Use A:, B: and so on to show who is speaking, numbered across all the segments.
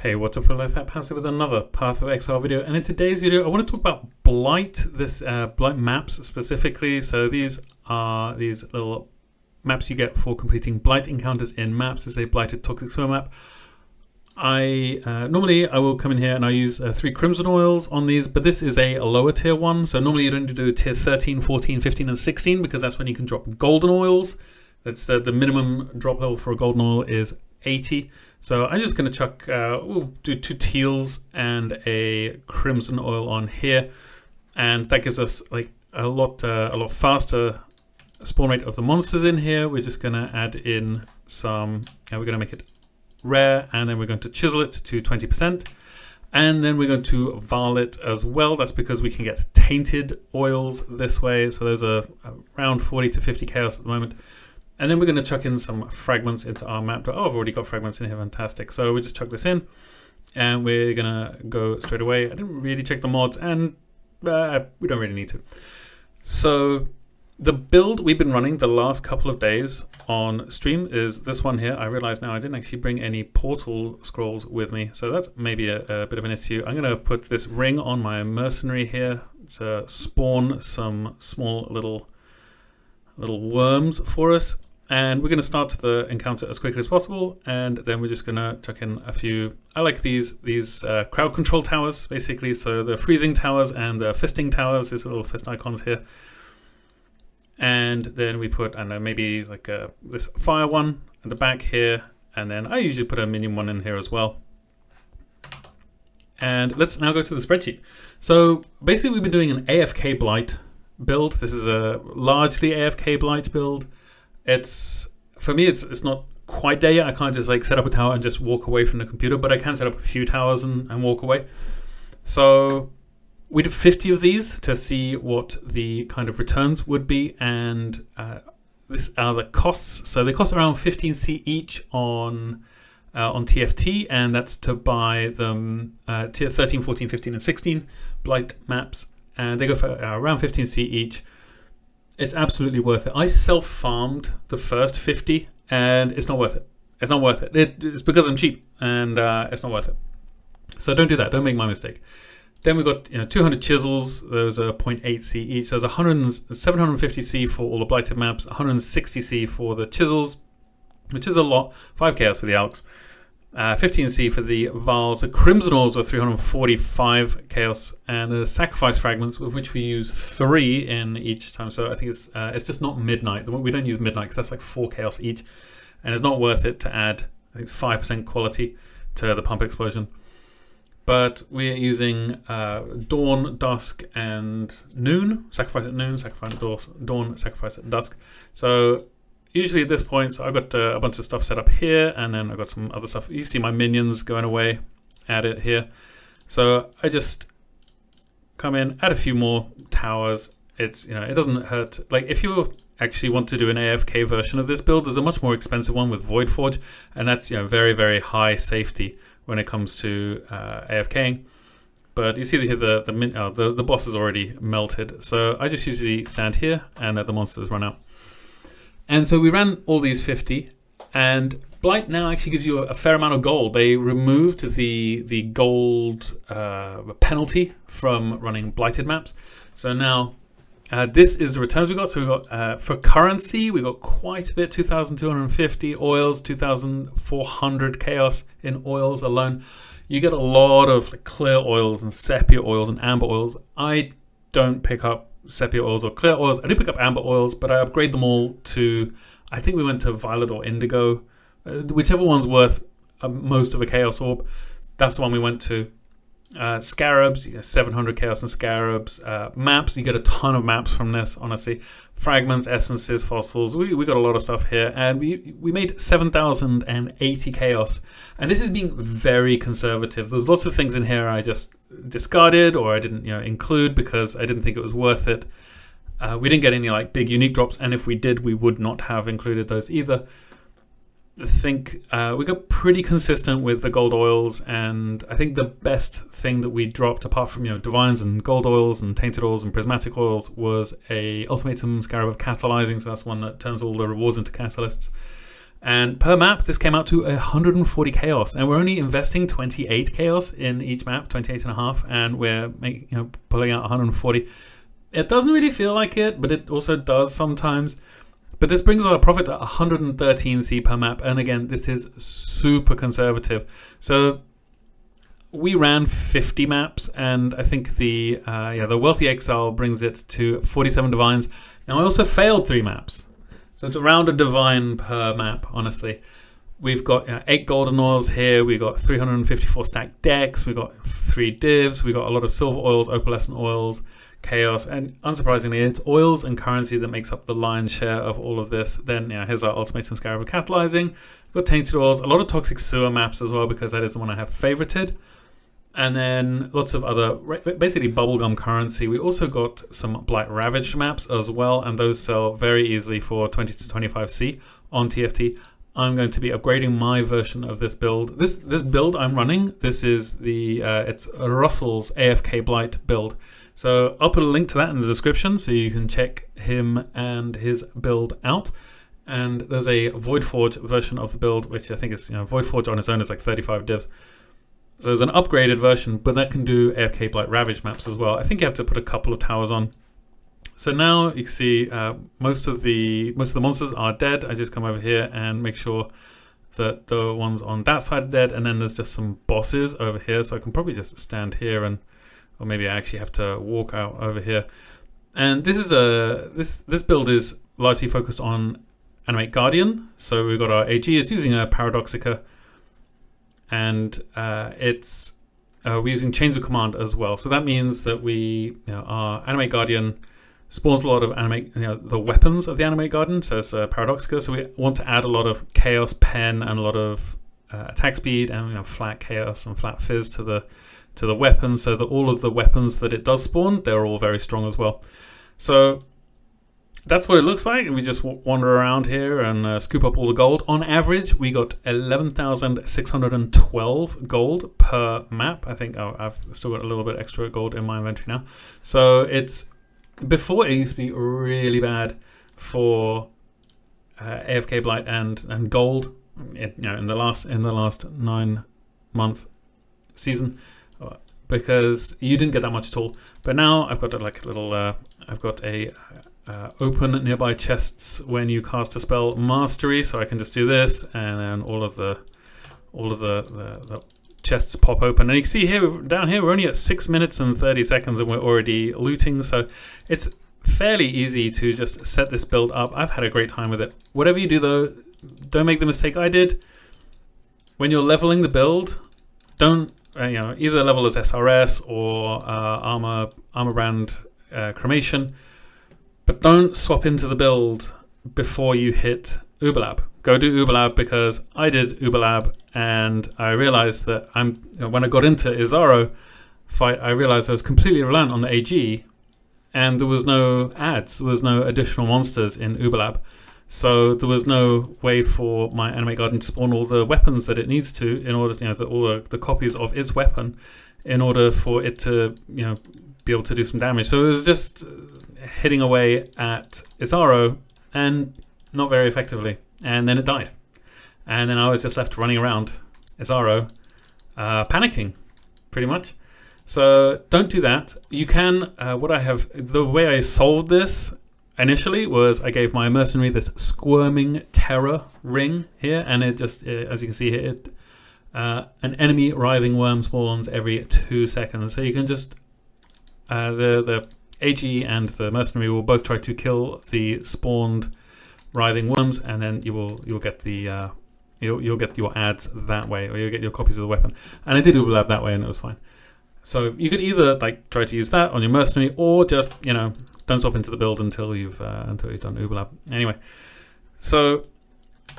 A: Hey, what's up for Life Without Pants with another Path of Exile video. And in today's video, I want to talk about Blight, Blight Maps specifically. So these are these little maps you get for completing Blight encounters in maps. This is a Blighted Toxic Soil map. Normally I will come in here and I use 3 Crimson Oils on these, but this is a lower tier one. So normally you don't do tier 13, 14, 15, and 16 because that's when you can drop Golden Oils. That's the minimum drop level for a Golden Oil is 80. So I'm just going to chuck, we'll do 2 teals and a crimson oil on here, and that gives us like a lot faster spawn rate of the monsters in here. We're just going to add in some, we're going to make it rare, and then we're going to chisel it to 20%, and then we're going to Varl it as well. That's because we can get tainted oils this way. So those are around 40 to 50 chaos at the moment. And then we're going to chuck in some fragments into our map. Oh, I've already got fragments in here. Fantastic. So we just chuck this in and we're going to go straight away. I didn't really check the mods and we don't really need to. So the build we've been running the last couple of days on stream is this one here. I realize now I didn't actually bring any portal scrolls with me. So that's maybe a bit of an issue. I'm going to put this ring on my mercenary here to spawn some small little worms for us. And we're going to start the encounter as quickly as possible, and then we're just going to chuck in a few. I like these crowd control towers, basically. So the freezing towers and the fisting towers, these little fist icons here. And then we put, I don't know, maybe like this fire one at the back here, and then I usually put a minion one in here as well. And let's now go to the spreadsheet. So basically we've been doing an AFK Blight build. This is a largely AFK Blight build. For me, it's not quite there yet. I can't just like set up a tower and just walk away from the computer, but I can set up a few towers and walk away. So we did 50 of these to see what the kind of returns would be, and this are the costs. So they cost around 15C each on TFT, and that's to buy them tier 13, 14, 15, and 16 Blight maps, and they go for around 15C each. It's absolutely worth it. I self-farmed the first 50 and it's not worth it. It's not worth it. It's because I'm cheap, and it's not worth it. So don't do that. Don't make my mistake. Then we've got 200 chisels. Those are 0.8C each. So there's 750C for all the Blighted maps, 160C for the chisels, which is a lot. 5 chaos for the alks. 15C for the Vals. The Crimson Oils were 345 chaos, and the sacrifice fragments, of which we use 3 in each time. So I think it's just not midnight. We don't use midnight because that's like 4 chaos each, and it's not worth it to add, I think it's 5% quality to the pump explosion. But we're using dawn, dusk, and noon. Sacrifice at noon, sacrifice at dawn, sacrifice at dusk. So usually at this point, so I've got a bunch of stuff set up here, and then I've got some other stuff. You see my minions going away, add it here. So I just come in, add a few more towers. It's, it doesn't hurt. Like if you actually want to do an AFK version of this build, there's a much more expensive one with Void Forge, and that's very, very high safety when it comes to AFKing. But you see here the boss is already melted. So I just usually stand here and let the monsters run out. And so we ran all these 50, and Blight now actually gives you a fair amount of gold. They removed the gold penalty from running Blighted maps. So now this is the returns we got. So we got for currency, we got quite a bit, 2,250 oils, 2,400 chaos in oils alone. You get a lot of like clear oils and sepia oils and amber oils. I don't pick up sepia oils or clear oils. I do pick up amber oils, but I upgrade them all to, I think we went to violet or indigo, whichever one's worth most of a chaos orb. That's the one we went to. Scarabs, you get 700 chaos and scarabs. Maps, you get a ton of maps from this, honestly. Fragments, essences, fossils, we got a lot of stuff here, and we made 7,080 chaos, and this is being very conservative. There's lots of things in here I just discarded or I didn't include because I didn't think it was worth it. We didn't get any like big unique drops, and if we did, we would not have included those either. I think we got pretty consistent with the gold oils, and I think the best thing that we dropped, apart from divines and gold oils and tainted oils and prismatic oils, was a ultimatum scarab of catalyzing. So that's one that turns all the rewards into catalysts. And per map, this came out to 140 chaos, and we're only investing 28 chaos in each map, 28 and a half, and we're pulling out 140. It doesn't really feel like it, but it also does sometimes. But this brings our profit to 113 C per map, and again, this is super conservative. So we ran 50 maps, and I think the Wealthy Exile brings it to 47 divines. Now I also failed 3 maps, so it's around a divine per map, honestly. We've got 8 golden oils here, we've got 354 stacked decks, we've got 3 divs, we've got a lot of silver oils, opalescent oils, chaos, and unsurprisingly it's oils and currency that makes up the lion's share of all of this. Then here's our ultimatum scarab catalyzing. We've got tainted oils, a lot of toxic sewer maps as well, because that is the one I have favorited. And then lots of other, basically bubblegum currency. We also got some Blight Ravaged maps as well, and those sell very easily for 20 to 25C on TFT. I'm going to be upgrading my version of this build. This build I'm running, this is it's Russell's AFK Blight build. So I'll put a link to that in the description so you can check him and his build out. And there's a Voidforge version of the build, which I think is, Voidforge on its own is like 35 divs. So there's an upgraded version, but that can do AFK Blight Ravage maps as well. I think you have to put a couple of towers on. So now you can see most of the monsters are dead. I just come over here and make sure that the ones on that side are dead, and then there's just some bosses over here. So I can probably just stand here, or maybe I actually have to walk out over here. And this is this build is largely focused on Animate Guardian. So we've got our AG is using a Paradoxica, and we're using Chains of Command as well. So that means that our Animate Guardian spawns a lot of the weapons of the Animate Guardian. So it's a Paradoxica. So we want to add a lot of Chaos Pen and a lot of attack speed and flat Chaos and flat Fizz to the weapons, so that all of the weapons that it does spawn, they're all very strong as well. So that's what it looks like. We just wander around here and scoop up all the gold. On average, we got 11,612 gold per map. I think I've still got a little bit extra gold in my inventory now. So before it used to be really bad for AFK Blight and gold. In the last 9-month season, because you didn't get that much at all. But now I've got I've got a open nearby chests when you cast a spell mastery, so I can just do this, and then all of the chests pop open. And you can see here, down here, we're only at 6 minutes and 30 seconds, and we're already looting. So it's fairly easy to just set this build up. I've had a great time with it. Whatever you do though, don't make the mistake I did. When you're leveling the build, don't either level as SRS or armor brand cremation, but don't swap into the build before you hit Uberlab. Go do Uberlab, because I did Uberlab and I realized that when I got into Izaro fight, I realized I was completely reliant on the AG, and there was no adds, there was no additional monsters in Uberlab. So there was no way for my Animate Guardian to spawn all the weapons that it needs to, in order to, all the copies of its weapon, in order for it to, be able to do some damage. So it was just hitting away at Izaro and not very effectively. And then it died. And then I was just left running around Izaro, panicking, pretty much. So don't do that. You can, the way I solved this initially was I gave my mercenary this Squirming Terror ring here, and it just, as you can see here, an enemy writhing worm spawns every 2 seconds. So you can just, the AG and the mercenary will both try to kill the spawned writhing worms, and then you'll get the you'll get your adds that way, or you'll get your copies of the weapon. And I did overlap that way, and it was fine. So you could either try to use that on your mercenary, or just don't swap into the build until you've done Uberlab. Anyway, so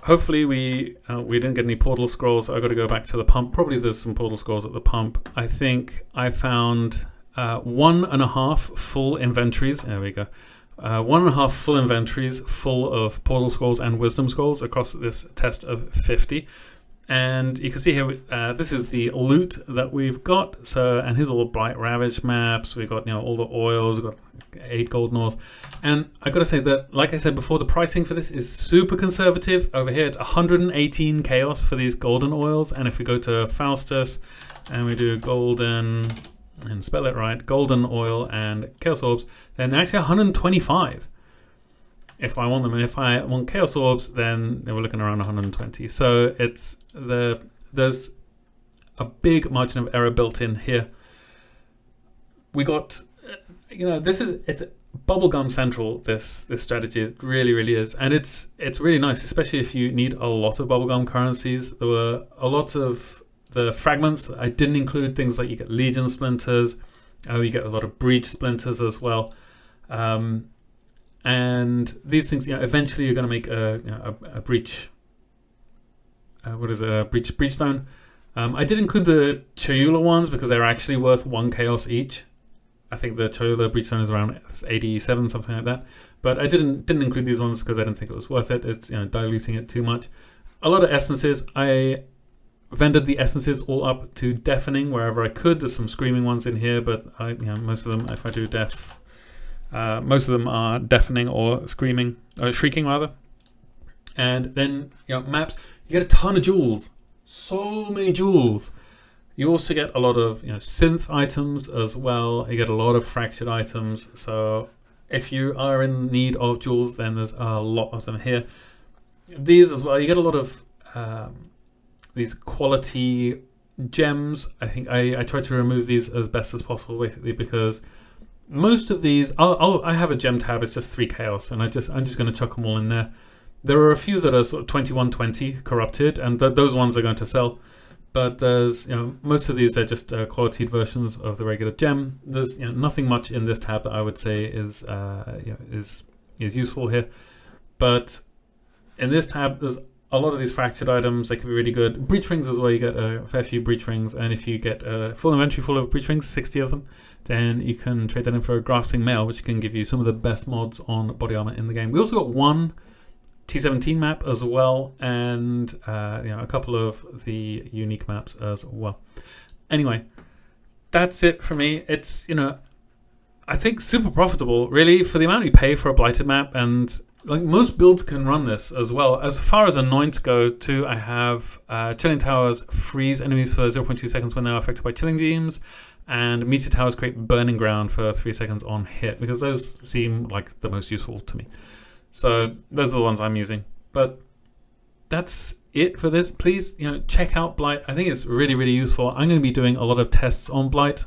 A: hopefully we didn't get any portal scrolls. I got to go back to the pump. Probably there's some portal scrolls at the pump. I think I found 1.5 full inventories. There we go. 1.5 full inventories full of portal scrolls and wisdom scrolls across this test of 50. And you can see here, this is the loot that we've got. So, and here's all the Blight Ravage maps. We've got, all the oils. We've got 8 golden oils. And I got to say that, like I said before, the pricing for this is super conservative. Over here, it's 118 chaos for these golden oils. And if we go to Faustus and we do golden, and spell it right, golden oil and chaos orbs, then they're actually 125. If I want them, and if I want chaos orbs, then we're looking around 120. So there's a big margin of error built in here. We got, it's bubblegum central. This strategy, it really is, and it's really nice, especially if you need a lot of bubblegum currencies. There were a lot of the fragments. I didn't include things like you get Legion splinters. You get a lot of breach splinters as well. And these things, eventually you're going to make a breach. What is it? A breach stone. I did include the Cholula ones because they're actually worth 1 chaos each. I think the Cholula breach stone is around 87, something like that. But I didn't include these ones because I didn't think it was worth it. It's diluting it too much. A lot of essences. I vendored the essences all up to deafening wherever I could. There's some screaming ones in here, but most of them, if I do deaf. Most of them are deafening or screaming, or shrieking rather. And then maps, you get a ton of jewels, so many jewels. You also get a lot of synth items as well. You get a lot of fractured items. So if you are in need of jewels, then there's a lot of them here. These as well, you get a lot of these quality gems. I think I try to remove these as best as possible, basically, because most of these, I have a gem tab. It's just 3 chaos, and I'm just going to chuck them all in there. There are a few that are sort of 2120 corrupted, and those ones are going to sell. But there's most of these are just quality versions of the regular gem. There's nothing much in this tab that I would say is useful here. But in this tab, there's a lot of these fractured items. They can be really good. Breach rings as well. You get a fair few breach rings, and if you get a full inventory full of breach rings, 60 of them, then you can trade that in for a grasping mail, which can give you some of the best mods on body armor in the game. We also got 1 T17 map as well, and a couple of the unique maps as well. Anyway, that's it for me. It's I think super profitable, really, for the amount you pay for a blighted map, and like most builds can run this as well. As far as anoints go, too, I have chilling towers freeze enemies for 0.2 seconds when they are affected by chilling beams, and meteor towers create burning ground for 3 seconds on hit, because those seem like the most useful to me. So those are the ones I'm using. But that's it for this. Please, check out Blight. I think it's really, really useful. I'm going to be doing a lot of tests on Blight.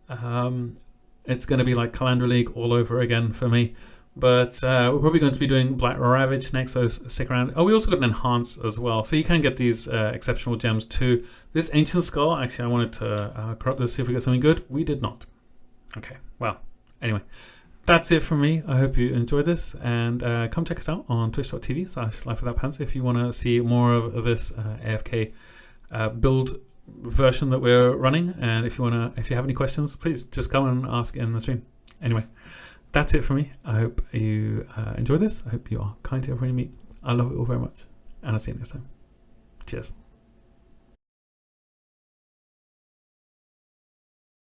A: It's going to be like Calandra League all over again for me. But we're probably going to be doing Blight Ravage next, so stick around. Oh, we also got an Enhance as well. So you can get these exceptional gems too. This Ancient Skull, actually I wanted to corrupt this, see if we get something good. We did not. Okay, well, anyway. That's it from me. I hope you enjoyed this, and come check us out on twitch.tv/lifewithoutpants if you want to see more of this AFK build version that we're running. And if you have any questions, please just come and ask in the stream. Anyway, that's it for me. I hope you enjoy this. I hope you are kind to everyone you meet. I love it all very much, and I'll see you next time. Cheers.